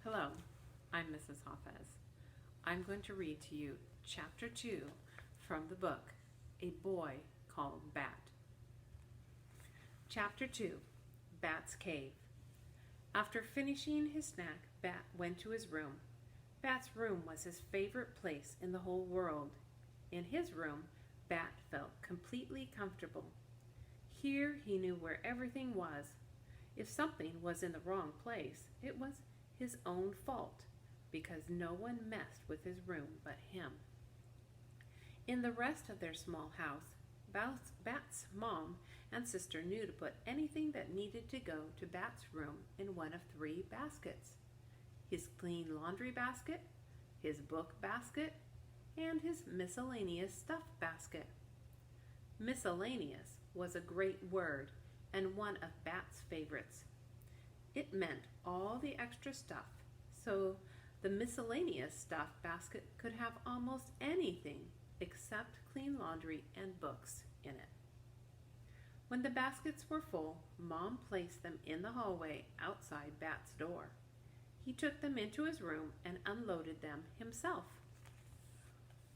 Hello, I'm Mrs. Hafez. I'm going to read to you Chapter 2 from the book, A Boy Called Bat. Chapter 2, Bat's Cave. After finishing his snack, Bat went to his room. Bat's room was his favorite place in the whole world. In his room, Bat felt completely comfortable. Here he knew where everything was. If something was in the wrong place, it was his own fault, because no one messed with his room but him. In the rest of their small house, Bat's mom and sister knew to put anything that needed to go to Bat's room in one of three baskets: his clean laundry basket, his book basket, and his miscellaneous stuff basket. Miscellaneous was a great word and one of Bat's favorites. It meant all the extra stuff, so the miscellaneous stuff basket could have almost anything except clean laundry and books in it. When the baskets were full, Mom placed them in the hallway outside Bat's door. He took them into his room and unloaded them himself.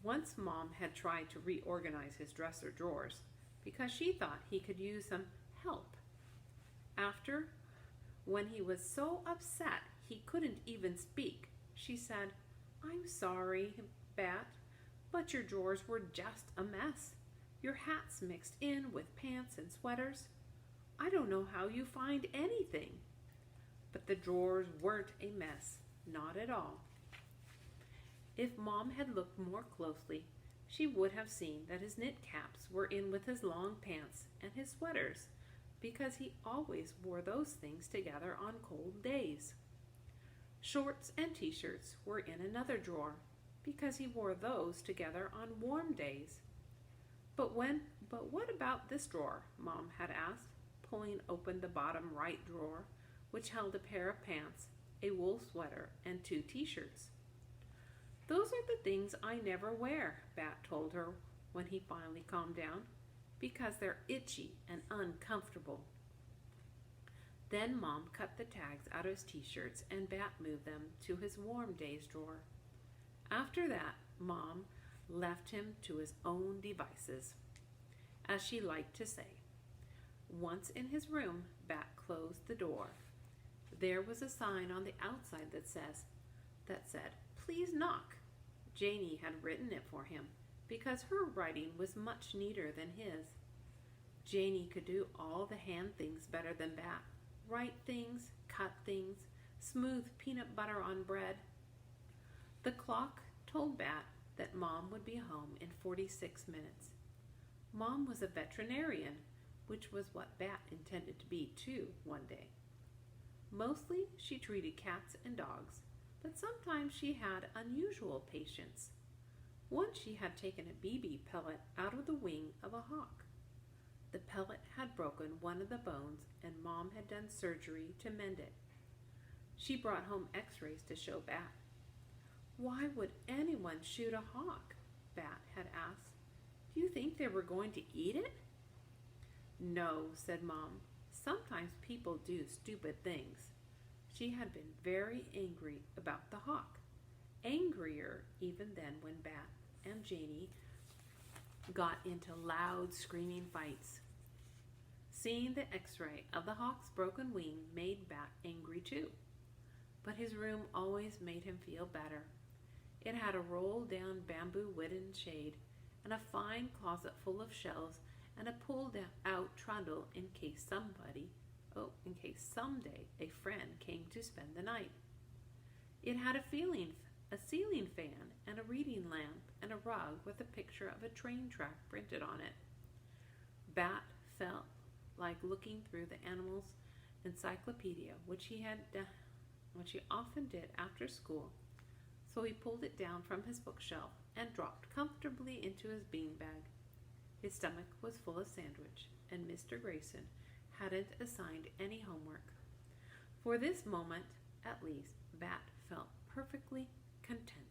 Once Mom had tried to reorganize his dresser drawers because she thought he could use some help. After, when he was so upset he couldn't even speak, she said, "I'm sorry, Bat, but your drawers were just a mess. Your hats mixed in with pants and sweaters. I don't know how you find anything." But the drawers weren't a mess, not at all. If Mom had looked more closely, she would have seen that his knit caps were in with his long pants and his sweaters, because he always wore those things together on cold days. Shorts and t-shirts were in another drawer, because he wore those together on warm days. But what about this drawer?" Mom had asked, pulling open the bottom right drawer, which held a pair of pants, a wool sweater, and 2 t-shirts. "Those are the things I never wear," Bat told her when he finally calmed down, "because they're itchy and uncomfortable." Then Mom cut the tags out of his t-shirts and Bat moved them to his warm days drawer. After that, Mom left him to his own devices, as she liked to say. Once in his room, Bat closed the door. There was a sign on the outside that said, "Please knock." Janie had written it for him, because her writing was much neater than his. Janie could do all the hand things better than Bat. Write things, cut things, smooth peanut butter on bread. The clock told Bat that Mom would be home in 46 minutes. Mom was a veterinarian, which was what Bat intended to be too one day. Mostly she treated cats and dogs, but sometimes she had unusual patients. Once she had taken a BB pellet out of the wing of a hawk. The pellet had broken one of the bones and Mom had done surgery to mend it. She brought home x-rays to show Bat. "Why would anyone shoot a hawk?" Bat had asked. "Do you think they were going to eat it?" "No," said Mom. "Sometimes people do stupid things." She had been very angry about the hawk. Angrier even than when Bat and Janie got into loud screaming fights. Seeing the x-ray of the hawk's broken wing made Bat angry too. But his room always made him feel better. It had a rolled down bamboo wooden shade and a fine closet full of shelves and a pulled out trundle in case someday a friend came to spend the night. It had a ceiling fan and a reading lamp and a rug with a picture of a train track printed on it. Bat felt like looking through the animal's encyclopedia, which he often did after school, so he pulled it down from his bookshelf and dropped comfortably into his beanbag. His stomach was full of sandwich, and Mr. Grayson hadn't assigned any homework. For this moment, at least, Bat felt perfectly content.